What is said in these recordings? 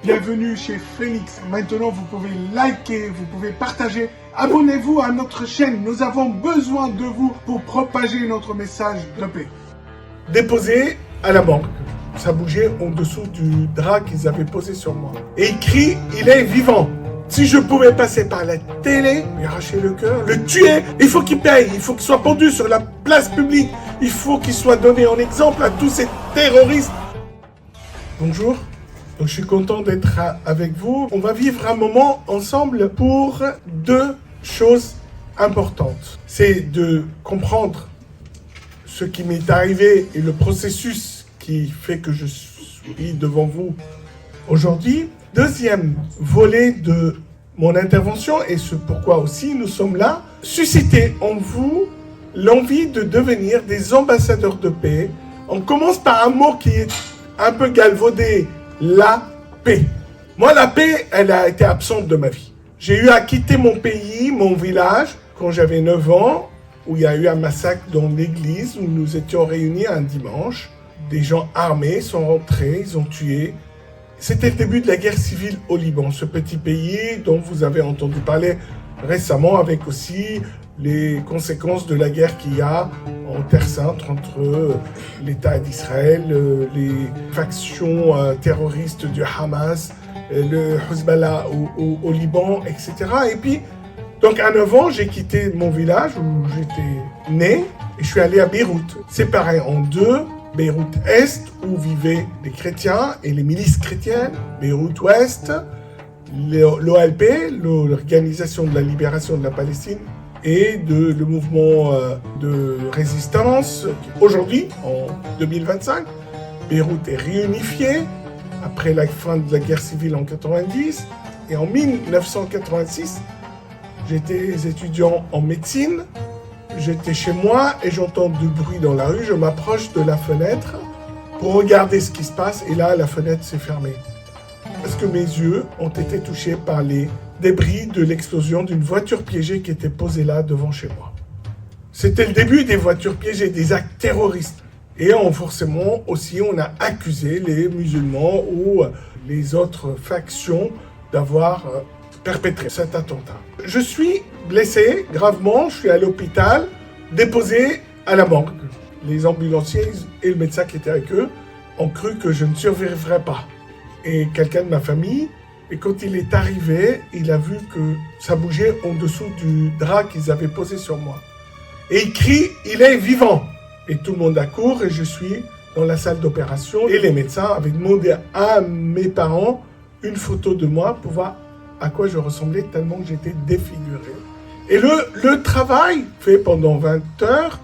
Bienvenue chez Phoenix. Maintenant, vous pouvez liker, vous pouvez partager. Abonnez-vous à notre chaîne. Nous avons besoin de vous pour propager notre message de paix. Déposé à la banque. Ça bougeait en dessous du drap qu'ils avaient posé sur moi. Et écrit, il est vivant. Si je pouvais passer par la télé, lui arracher le cœur, le tuer, il faut qu'il paye, il faut qu'il soit pendu sur la place publique, il faut qu'il soit donné en exemple à tous ces terroristes. Bonjour, donc je suis content d'être avec vous. On va vivre un moment ensemble pour deux choses importantes. C'est de comprendre ce qui m'est arrivé et le processus qui fait que je suis devant vous aujourd'hui. Deuxième volet de mon intervention, et ce pourquoi aussi nous sommes là, susciter en vous l'envie de devenir des ambassadeurs de paix. On commence par un mot qui est un peu galvaudé, la paix. Moi, la paix, elle a été absente de ma vie. J'ai eu à quitter mon pays, mon village, quand j'avais 9 ans, où il y a eu un massacre dans l'église, où nous étions réunis un dimanche. Des gens armés sont rentrés, ils ont tué. C'était le début de la guerre civile au Liban, ce petit pays dont vous avez entendu parler récemment, avec aussi les conséquences de la guerre qu'il y a en Terre Sainte entre l'État d'Israël, les factions terroristes du Hamas, le Hezbollah au Liban, etc. Et puis, donc à 9 ans, j'ai quitté mon village où j'étais né et je suis allé à Beyrouth, séparé en deux. Beyrouth Est, où vivaient les chrétiens et les milices chrétiennes. Beyrouth Ouest, l'OLP, l'Organisation de la Libération de la Palestine, et le mouvement de résistance. Aujourd'hui, en 2025, Beyrouth est réunifiée après la fin de la guerre civile en 90. Et en 1986, j'étais étudiant en médecine. J'étais chez moi et j'entends du bruit dans la rue. Je m'approche de la fenêtre pour regarder ce qui se passe. Et là, la fenêtre s'est fermée. Parce que mes yeux ont été touchés par les débris de l'explosion d'une voiture piégée qui était posée là devant chez moi. C'était le début des voitures piégées, des actes terroristes. Et forcément aussi, on a accusé les musulmans ou les autres factions d'avoir perpétré cet attentat. Je suis blessé gravement, je suis à l'hôpital, déposé à la banque. Les ambulanciers et le médecin qui était avec eux ont cru que je ne survivrais pas. Et quelqu'un de ma famille, et quand il est arrivé, il a vu que ça bougeait en dessous du drap qu'ils avaient posé sur moi. Et il crie, il est vivant. Et tout le monde accourt et je suis dans la salle d'opération. Et les médecins avaient demandé à mes parents une photo de moi pour voir à quoi je ressemblais tellement que j'étais défiguré. Et le travail fait pendant 20 heures,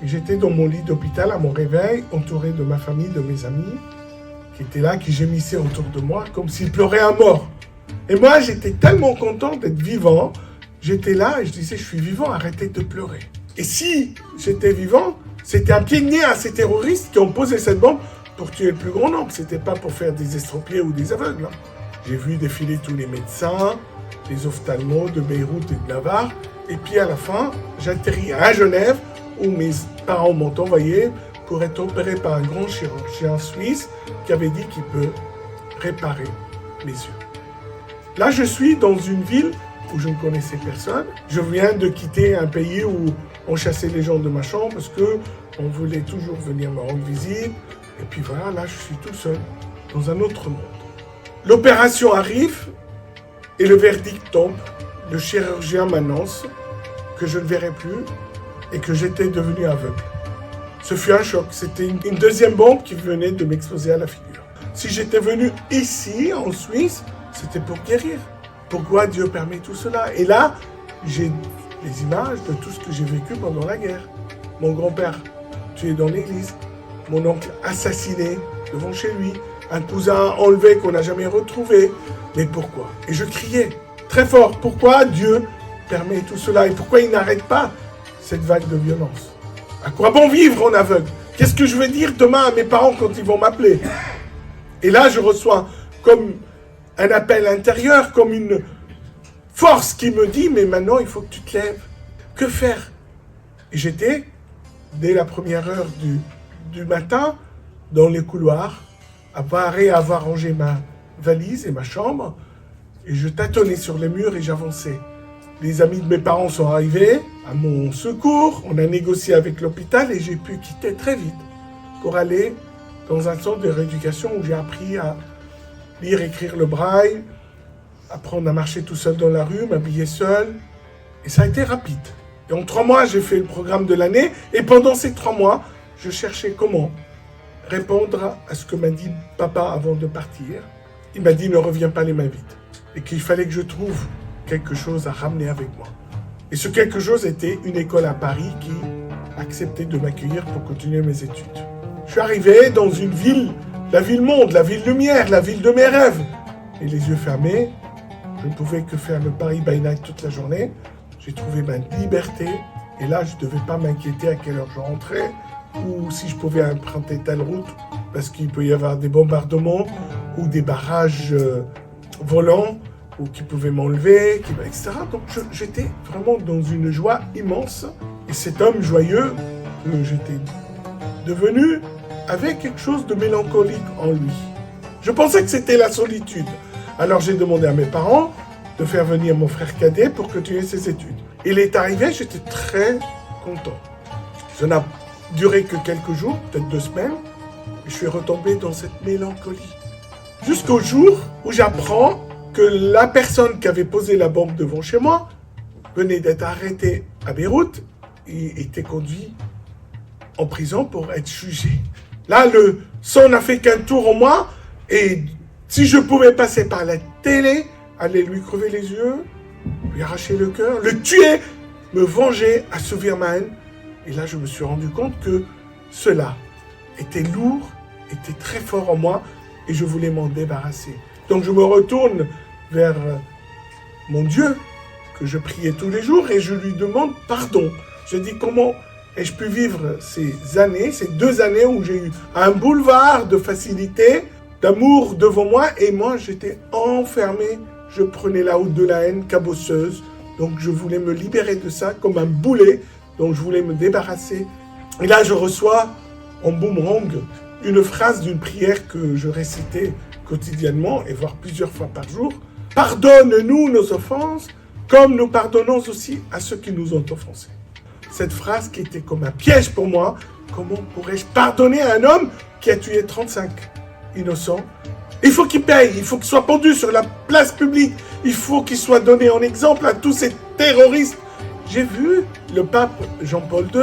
j'étais dans mon lit d'hôpital à mon réveil, entouré de ma famille, de mes amis, qui étaient là, qui gémissaient autour de moi, comme s'ils pleuraient à mort. Et moi, j'étais tellement content d'être vivant, j'étais là et je disais, je suis vivant, arrêtez de pleurer. Et si j'étais vivant, c'était un pied de nez à ces terroristes qui ont posé cette bombe pour tuer le plus grand nombre. C'était pas pour faire des estropiés ou des aveugles. J'ai vu défiler tous les médecins, les ophtalmos de Beyrouth et de Navarre. Et puis à la fin, j'atterris à Genève, où mes parents m'ont envoyé pour être opéré par un grand chirurgien suisse qui avait dit qu'il peut réparer mes yeux. Là, je suis dans une ville où je ne connaissais personne. Je viens de quitter un pays où on chassait les gens de ma chambre parce qu'on voulait toujours venir me rendre visite. Et puis voilà, là, je suis tout seul, dans un autre monde. L'opération arrive et le verdict tombe. Le chirurgien m'annonce que je ne verrai plus et que j'étais devenu aveugle. Ce fut un choc. C'était une deuxième bombe qui venait de m'exploser à la figure. Si j'étais venu ici, en Suisse, c'était pour guérir. Pourquoi Dieu permet tout cela? Et là, j'ai les images de tout ce que j'ai vécu pendant la guerre. Mon grand-père tué dans l'église, mon oncle assassiné devant chez lui, un cousin enlevé qu'on n'a jamais retrouvé. Mais pourquoi? Et je criais très fort, pourquoi Dieu permet tout cela? Et pourquoi il n'arrête pas cette vague de violence? À quoi bon vivre en aveugle? Qu'est-ce que je vais dire demain à mes parents quand ils vont m'appeler? Et là, je reçois comme un appel intérieur, comme une force qui me dit, mais maintenant, il faut que tu te lèves. Que faire? Et j'étais, dès la première heure du matin, dans les couloirs, après avoir rangé valise et ma chambre, et je tâtonnais sur les murs et j'avançais. Les amis de mes parents sont arrivés à mon secours, on a négocié avec l'hôpital et j'ai pu quitter très vite pour aller dans un centre de rééducation où j'ai appris à lire, écrire le braille, apprendre à marcher tout seul dans la rue, m'habiller seul. Et ça a été rapide. Et en 3 mois, j'ai fait le programme de l'année. Et pendant ces 3 mois, je cherchais comment répondre à ce que m'a dit papa avant de partir. Il m'a dit ne reviens pas les mains vides. Et qu'il fallait que je trouve quelque chose à ramener avec moi. Et ce quelque chose était une école à Paris qui acceptait de m'accueillir pour continuer mes études. Je suis arrivé dans une ville, la ville monde, la ville lumière, la ville de mes rêves. Et les yeux fermés, je ne pouvais que faire le Paris by night toute la journée. J'ai trouvé ma liberté. Et là, je ne devais pas m'inquiéter à quelle heure je rentrais ou si je pouvais emprunter telle route parce qu'il peut y avoir des bombardements ou des barrages volants ou qui pouvaient m'enlever, etc. Donc j'étais vraiment dans une joie immense. Et cet homme joyeux que j'étais devenu avait quelque chose de mélancolique en lui. Je pensais que c'était la solitude. Alors j'ai demandé à mes parents de faire venir mon frère cadet pour continuer ses études. Il est arrivé, j'étais très content. Ça n'a duré que quelques jours, peut-être 2 semaines, et je suis retombé dans cette mélancolie. Jusqu'au jour où j'apprends que la personne qui avait posé la bombe devant chez moi venait d'être arrêtée à Beyrouth et était conduit en prison pour être jugé. Là, le sang n'a fait qu'un tour en moi, et si je pouvais passer par la télé, aller lui crever les yeux, lui arracher le cœur, le tuer, me venger, assouvir ma haine. Et là, je me suis rendu compte que cela était lourd, était très fort en moi, et je voulais m'en débarrasser. Donc je me retourne vers mon Dieu, que je priais tous les jours, et je lui demande pardon. Je dis comment ai-je pu vivre ces années, ces 2 années où j'ai eu un boulevard de facilité, d'amour devant moi, et moi j'étais enfermé, je prenais la route de la haine cabosseuse, donc je voulais me libérer de ça comme un boulet, donc je voulais me débarrasser. Et là je reçois en boomerang une phrase d'une prière que je récitais quotidiennement, et voire plusieurs fois par jour. « Pardonne-nous nos offenses, comme nous pardonnons aussi à ceux qui nous ont offensés. » Cette phrase qui était comme un piège pour moi, comment pourrais-je pardonner à un homme qui a tué 35 innocents? Il faut qu'il paye, il faut qu'il soit pendu sur la place publique, il faut qu'il soit donné en exemple à tous ces terroristes. J'ai vu le pape Jean-Paul II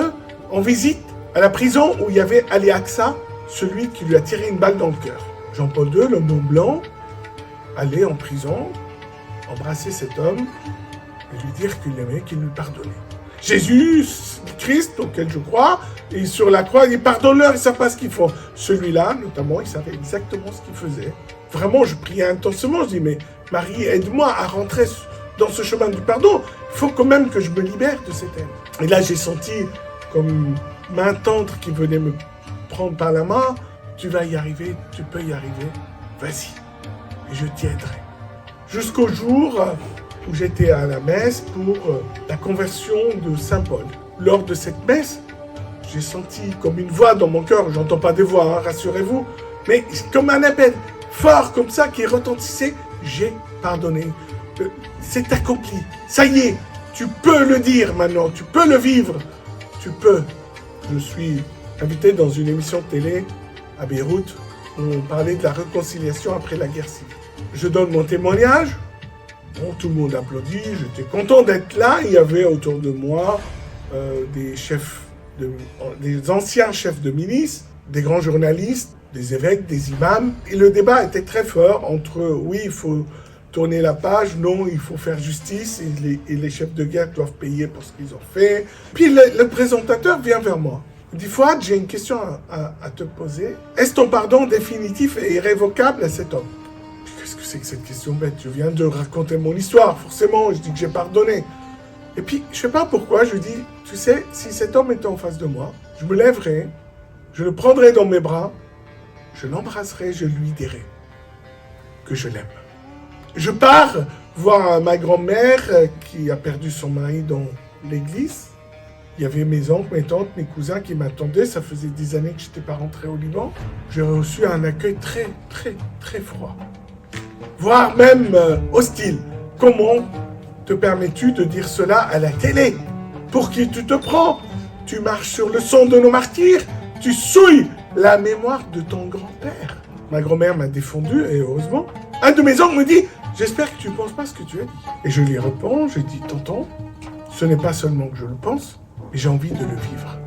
en visite à la prison où il y avait Ali Aqsa, celui qui lui a tiré une balle dans le cœur. Jean-Paul II, l'homme blanc, allait en prison, embrasser cet homme et lui dire qu'il l'aimait, qu'il lui pardonnait. Jésus, Christ, auquel je crois, et sur la croix, il pardonne-leur, ils ne savent pas ce qu'ils font. Celui-là, notamment, il savait exactement ce qu'il faisait. Vraiment, je priais intensément, je dis, mais Marie, aide-moi à rentrer dans ce chemin du pardon. Il faut quand même que je me libère de cette haine. Et là, j'ai senti comme une main tendre qui venait me prendre par la main. Tu vas y arriver, tu peux y arriver, vas-y, et je t'y aiderai. Jusqu'au jour où j'étais à la messe pour la conversion de Saint Paul. Lors de cette messe, j'ai senti comme une voix dans mon cœur, j'entends pas des voix, hein, rassurez-vous, mais comme un appel fort comme ça qui retentissait, j'ai pardonné. C'est accompli, ça y est, tu peux le dire maintenant, tu peux le vivre, tu peux. Je suis invité dans une émission de télé à Beyrouth où on parlait de la réconciliation après la guerre civile. Je donne mon témoignage. Bon, tout le monde applaudit, j'étais content d'être là. Il y avait autour de moi des anciens chefs de milice, des grands journalistes, des évêques, des imams. Et le débat était très fort entre oui, il faut tourner la page, non, il faut faire justice et les chefs de guerre doivent payer pour ce qu'ils ont fait. Puis le présentateur vient vers moi. Il dit, Fouad, j'ai une question à te poser. Est-ce ton pardon définitif et irrévocable à cet homme? Qu'est-ce que c'est que cette question bête? Je viens de raconter mon histoire, forcément, je dis que j'ai pardonné. Et puis, je ne sais pas pourquoi, je dis, tu sais, si cet homme était en face de moi, je me lèverai, je le prendrai dans mes bras, je l'embrasserai, je lui dirai que je l'aime. Je pars voir ma grand-mère qui a perdu son mari dans l'église. Il y avait mes oncles, mes tantes, mes cousins qui m'attendaient. Ça faisait des années que je n'étais pas rentré au Liban. J'ai reçu un accueil très, très, très froid. voire même hostile. Comment te permets-tu de dire cela à la télé? Pour qui tu te prends? Tu marches sur le sang de nos martyrs? Tu souilles la mémoire de ton grand-père? Ma grand-mère m'a défendu, et heureusement. Un de mes oncles me dit « J'espère que tu ne penses pas ce que tu as dit. » Et je lui réponds, j'ai dit « Tonton, ce n'est pas seulement que je le pense, mais j'ai envie de le vivre. »